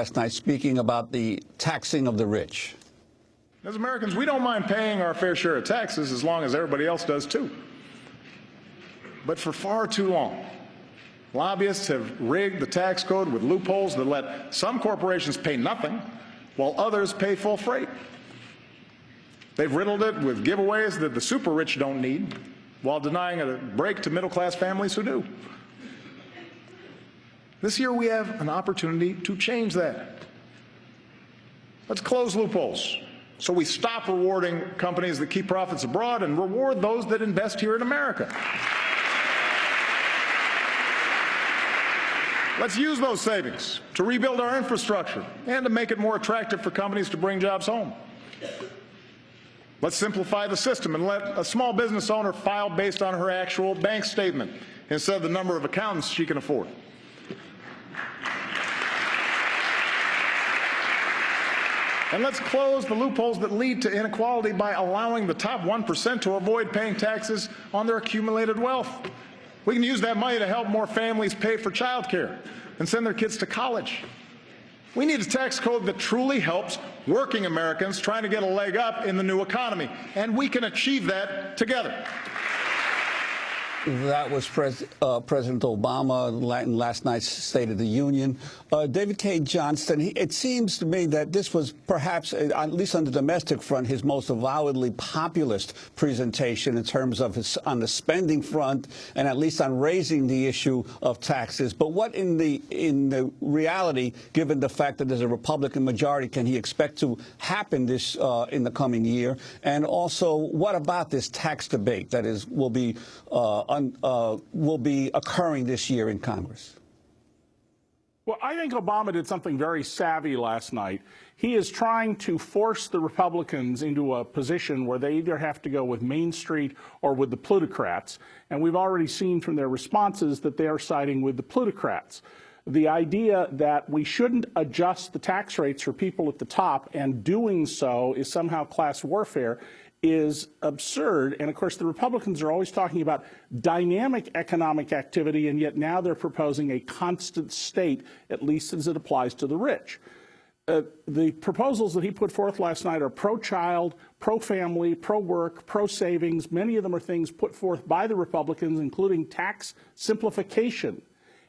Last night speaking about the taxing of the rich. As Americans, we don't mind paying our fair share of taxes as long as everybody else does too. But for far too long, lobbyists have rigged the tax code with loopholes that let some corporations pay nothing while others pay full freight. They've riddled it with giveaways that the super rich don't need while denying a break to middle-class families who do. This year we have an opportunity to change that. Let's close loopholes so we stop rewarding companies that keep profits abroad and reward those that invest here in America. Let's use those savings to rebuild our infrastructure and to make it more attractive for companies to bring jobs home. Let's simplify the system and let a small business owner file based on her actual bank statement instead of the number of accountants she can afford. And let's close the loopholes that lead to inequality by allowing the top 1% to avoid paying taxes on their accumulated wealth. We can use that money to help more families pay for child care and send their kids to college. We need a tax code that truly helps working Americans trying to get a leg up in the new economy, and we can achieve that together. That was President Obama in last night's State of the Union. David Cay Johnston, it seems to me that this was perhaps, at least on the domestic front, his most avowedly populist presentation in terms of on the spending front and at least on raising the issue of taxes. But what in the reality, given the fact that there's a Republican majority, can he expect to happen this in the coming year? And also, what about this tax debate that will be occurring this year in Congress? Well, I think Obama did something very savvy last night. He is trying to force the Republicans into a position where they either have to go with Main Street or with the plutocrats. And we've already seen from their responses that they are siding with the plutocrats. The idea that we shouldn't adjust the tax rates for people at the top and doing so is somehow class warfare is absurd. And of course, the Republicans are always talking about dynamic economic activity, and yet now they're proposing a constant state, at least as it applies to the rich. The proposals that he put forth last night are pro-child, pro-family, pro-work, pro-savings. Many of them are things put forth by the Republicans, including tax simplification.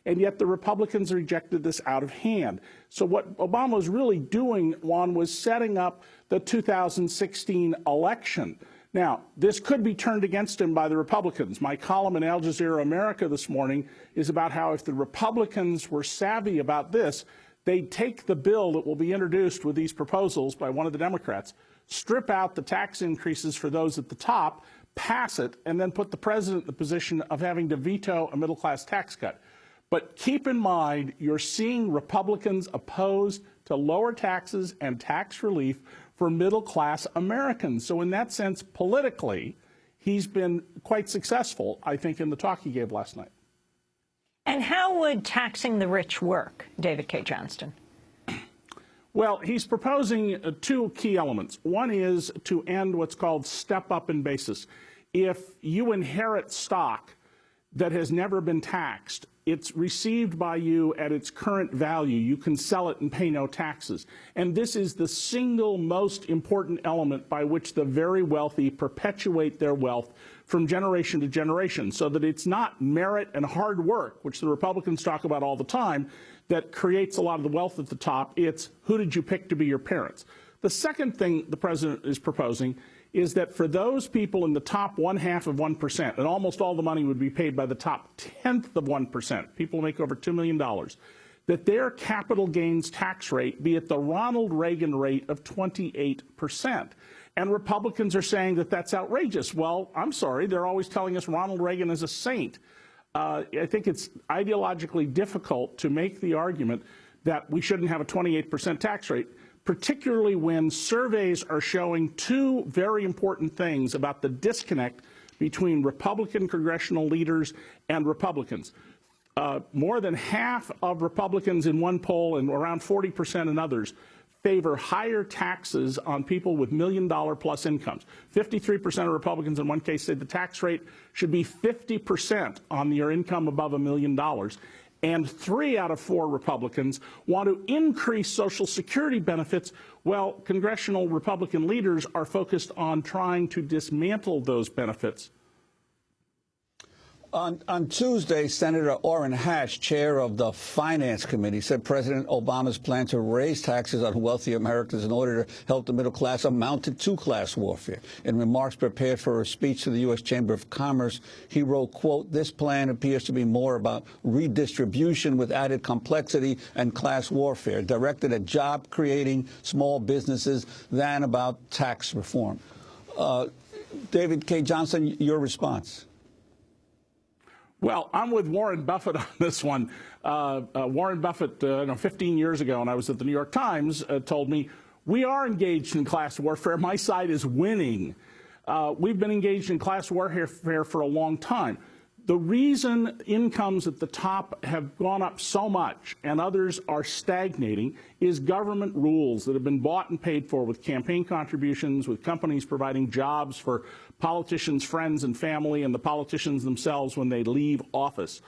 And yet the Republicans rejected this out of hand. So what Obama was really doing, Juan, was setting up the 2016 election. Now, this could be turned against him by the Republicans. My column in Al Jazeera America this morning is about how if the Republicans were savvy about this, they'd take the bill that will be introduced with these proposals by one of the Democrats, strip out the tax increases for those at the top, pass it, and then put the president in the position of having to veto a middle-class tax cut. But keep in mind, you're seeing Republicans opposed to lower taxes and tax relief for middle-class Americans. So in that sense, politically, he's been quite successful, I think, in the talk he gave last night. And how would taxing the rich work, David Cay Johnston? Well, he's proposing two key elements. One is to end what's called step-up in basis. If you inherit stock that has never been taxed, it's received by you at its current value. You can sell it and pay no taxes. And this is the single most important element by which the very wealthy perpetuate their wealth from generation to generation, so that it's not merit and hard work, which the Republicans talk about all the time, that creates a lot of the wealth at the top. It's who did you pick to be your parents. The second thing the president is proposing is that for those people in the top 1/2 of 1%, and almost all the money would be paid by the top 1/10 of 1%, people who make over $2 million, that their capital gains tax rate be at the Ronald Reagan rate of 28%. And Republicans are saying that that's outrageous. Well, I'm sorry, they're always telling us Ronald Reagan is a saint. I think it's ideologically difficult to make the argument that we shouldn't have a 28% tax rate, particularly when surveys are showing two very important things about the disconnect between Republican congressional leaders and Republicans. More than half of Republicans in one poll and around 40% in others favor higher taxes on people with $1 million plus incomes. 53% of Republicans in one case said the tax rate should be 50% on your income above $1 million. and 3 out of 4 Republicans want to increase Social Security benefits. Well, congressional Republican leaders are focused on trying to dismantle those benefits. On Tuesday, Senator Orrin Hatch, chair of the Finance Committee, said President Obama's plan to raise taxes on wealthy Americans in order to help the middle class amounted to class warfare. In remarks prepared for a speech to the U.S. Chamber of Commerce, he wrote, quote, "This plan appears to be more about redistribution with added complexity and class warfare, directed at job-creating small businesses than about tax reform." David Cay Johnston, your response. Well, I'm with Warren Buffett on this one. Warren Buffett, 15 years ago, when I was at the New York Times, told me, we are engaged in class warfare. My side is winning. We've been engaged in class warfare for a long time. The reason incomes at the top have gone up so much and others are stagnating is government rules that have been bought and paid for with campaign contributions, with companies providing jobs for politicians' friends and family and the politicians themselves when they leave office.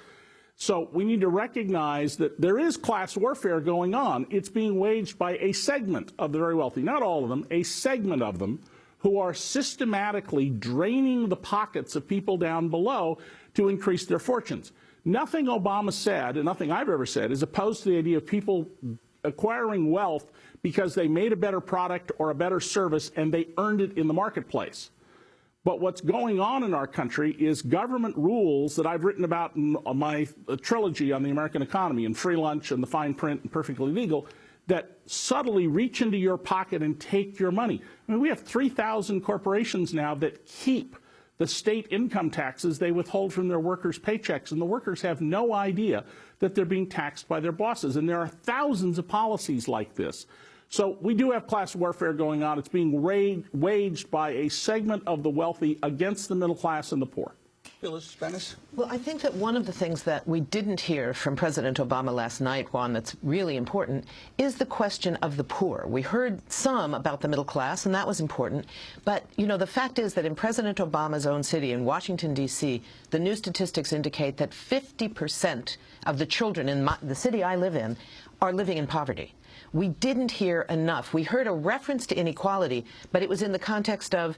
So we need to recognize that there is class warfare going on. It's being waged by a segment of the very wealthy, not all of them, a segment of them, who are systematically draining the pockets of people down below to increase their fortunes. Nothing Obama said, and nothing I've ever said, is opposed to the idea of people acquiring wealth because they made a better product or a better service and they earned it in the marketplace. But what's going on in our country is government rules that I've written about in my trilogy on the American economy, and Free Lunch and The Fine Print and Perfectly Legal, that subtly reach into your pocket and take your money. I mean, we have 3,000 corporations now that keep the state income taxes they withhold from their workers' paychecks, and the workers have no idea that they're being taxed by their bosses. And there are thousands of policies like this. So we do have class warfare going on. It's being waged by a segment of the wealthy against the middle class and the poor. Phyllis Spence? Well, I think that one of the things that we didn't hear from President Obama last night, Juan, that's really important, is the question of the poor. We heard some about the middle class, and that was important. But, you know, the fact is that in President Obama's own city, in Washington, D.C., the new statistics indicate that 50% of the children in the city I live in are living in poverty. We didn't hear enough. We heard a reference to inequality, but it was in the context of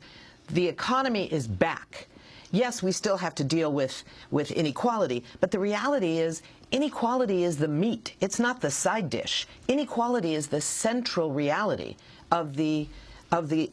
the economy is back. Yes, we still have to deal with inequality, but the reality is inequality is the meat. It's not the side dish. Inequality is the central reality of the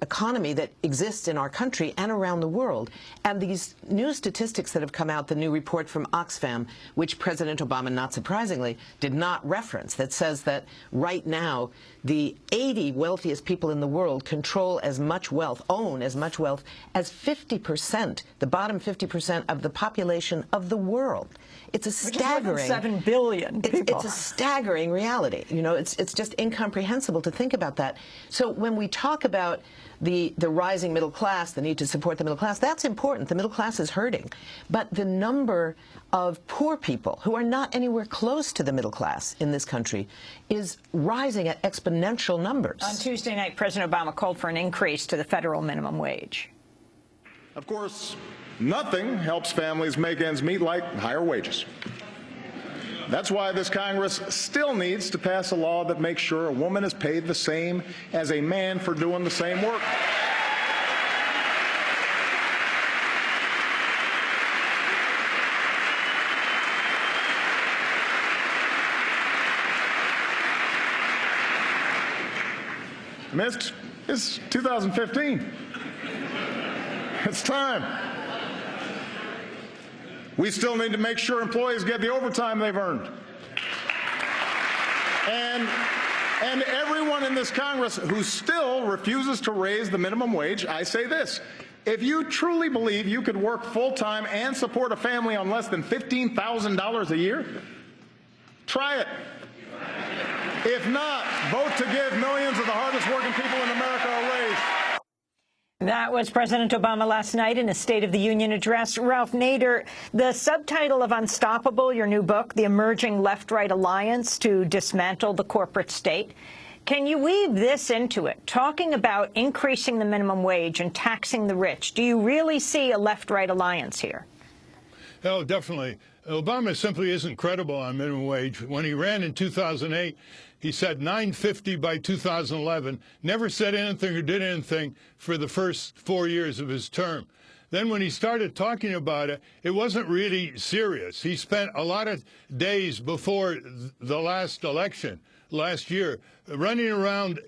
economy that exists in our country and around the world. And these new statistics that have come out, the new report from Oxfam, which President Obama, not surprisingly, did not reference, that says that right now the 80 wealthiest people in the world control as much wealth, own as much wealth as 50%, the bottom 50% of the population of the world. It's a staggering, which is more than 7 billion people. It's a staggering reality. You know, it's just incomprehensible to think about that. So when we talk about the rising middle class, the need to support the middle class, that's important. The middle class is hurting. But the number of poor people who are not anywhere close to the middle class in this country is rising at exponential numbers. On Tuesday night, President Obama called for an increase to the federal minimum wage. Of course, nothing helps families make ends meet like higher wages. That's why this Congress still needs to pass a law that makes sure a woman is paid the same as a man for doing the same work. I mean, it's 2015. It's time. We still need to make sure employees get the overtime they've earned. And everyone in this Congress who still refuses to raise the minimum wage, I say this. If you truly believe you could work full-time and support a family on less than $15,000 a year, try it. If not, vote to give millions of the hardest working people in America a raise. That was President Obama last night in a State of the Union address. Ralph Nader, the subtitle of Unstoppable, your new book, The Emerging Left-Right Alliance to Dismantle the Corporate State. Can you weave this into it, talking about increasing the minimum wage and taxing the rich? Do you really see a left-right alliance here? Oh, definitely. Obama simply isn't credible on minimum wage. When he ran in 2008, he said $9.50 by 2011, never said anything or did anything for the first 4 years of his term. Then when he started talking about it, it wasn't really serious. He spent a lot of days before the last election last year running around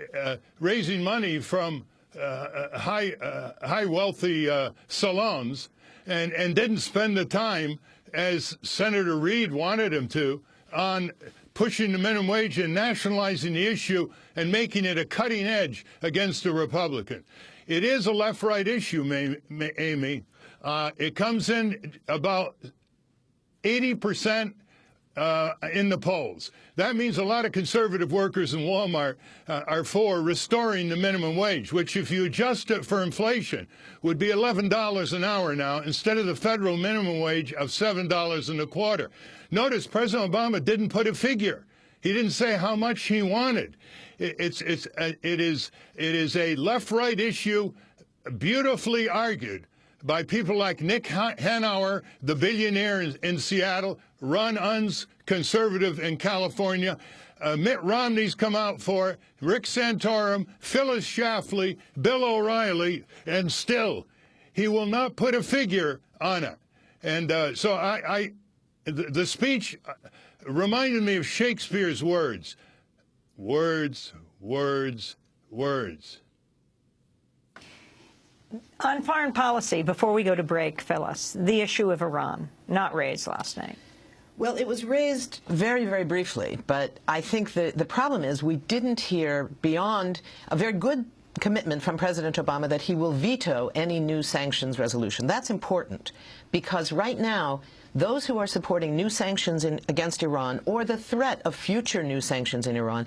raising money from high wealthy salons and didn't spend the time, as Senator Reid wanted him to, on pushing the minimum wage and nationalizing the issue and making it a cutting edge against the Republican. It is a left-right issue, Amy. It comes in about 80% in the polls. That means a lot of conservative workers in Walmart are for restoring the minimum wage, which, if you adjust it for inflation, would be $11 an hour now instead of the federal minimum wage of $7.25. Notice President Obama didn't put a figure. He didn't say how much he wanted. It is a left-right issue, beautifully argued by people like Nick Hanauer, the billionaire in Seattle, Ron Unz, conservative in California. Mitt Romney's come out for it, Rick Santorum, Phyllis Schlafly, Bill O'Reilly, and still he will not put a figure on it. And so the speech reminded me of Shakespeare's words. Words, words, words. On foreign policy, before we go to break, Phyllis, the issue of Iran, not raised last night. Well, it was raised very, very briefly, but I think the problem is we didn't hear beyond a very good commitment from President Obama that he will veto any new sanctions resolution. That's important because right now, those who are supporting new sanctions against Iran or the threat of future new sanctions in Iran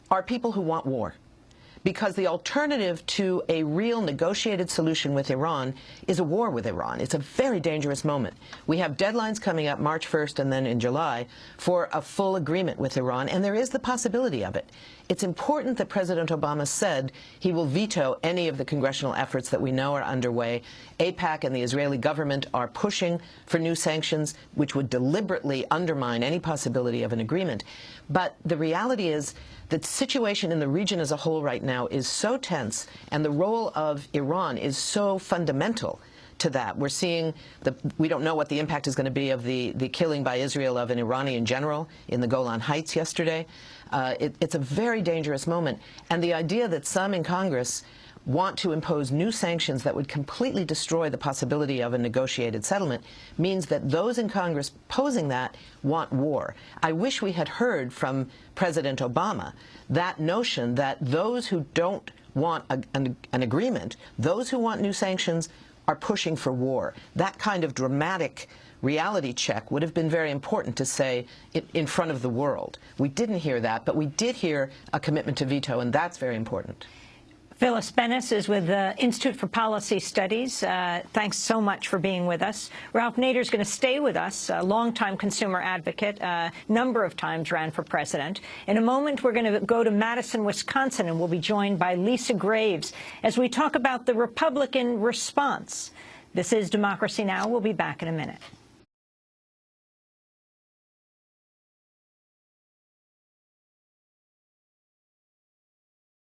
are people who want war. Because the alternative to a real negotiated solution with Iran is a war with Iran. It's a very dangerous moment. We have deadlines coming up March 1st and then in July for a full agreement with Iran, and there is the possibility of it. It's important that President Obama said he will veto any of the congressional efforts that we know are underway. AIPAC and the Israeli government are pushing for new sanctions, which would deliberately undermine any possibility of an agreement. But the reality is the situation in the region as a whole right now is so tense, and the role of Iran is so fundamental to that. We're seeing we don't know what the impact is going to be of the killing by Israel of an Iranian general in the Golan Heights yesterday. It's a very dangerous moment. And the idea that some in Congress want to impose new sanctions that would completely destroy the possibility of a negotiated settlement means that those in Congress posing that want war. I wish we had heard from President Obama that notion that those who don't want an agreement, those who want new sanctions, are pushing for war. That kind of dramatic reality check would have been very important to say in front of the world. We didn't hear that, but we did hear a commitment to veto, and that's very important. Phyllis Bennis is with the Institute for Policy Studies. Thanks so much for being with us. Ralph Nader is going to stay with us, a longtime consumer advocate, a number of times ran for president. In a moment, we're going to go to Madison, Wisconsin, and we'll be joined by Lisa Graves as we talk about the Republican response. This is Democracy Now! We'll be back in a minute.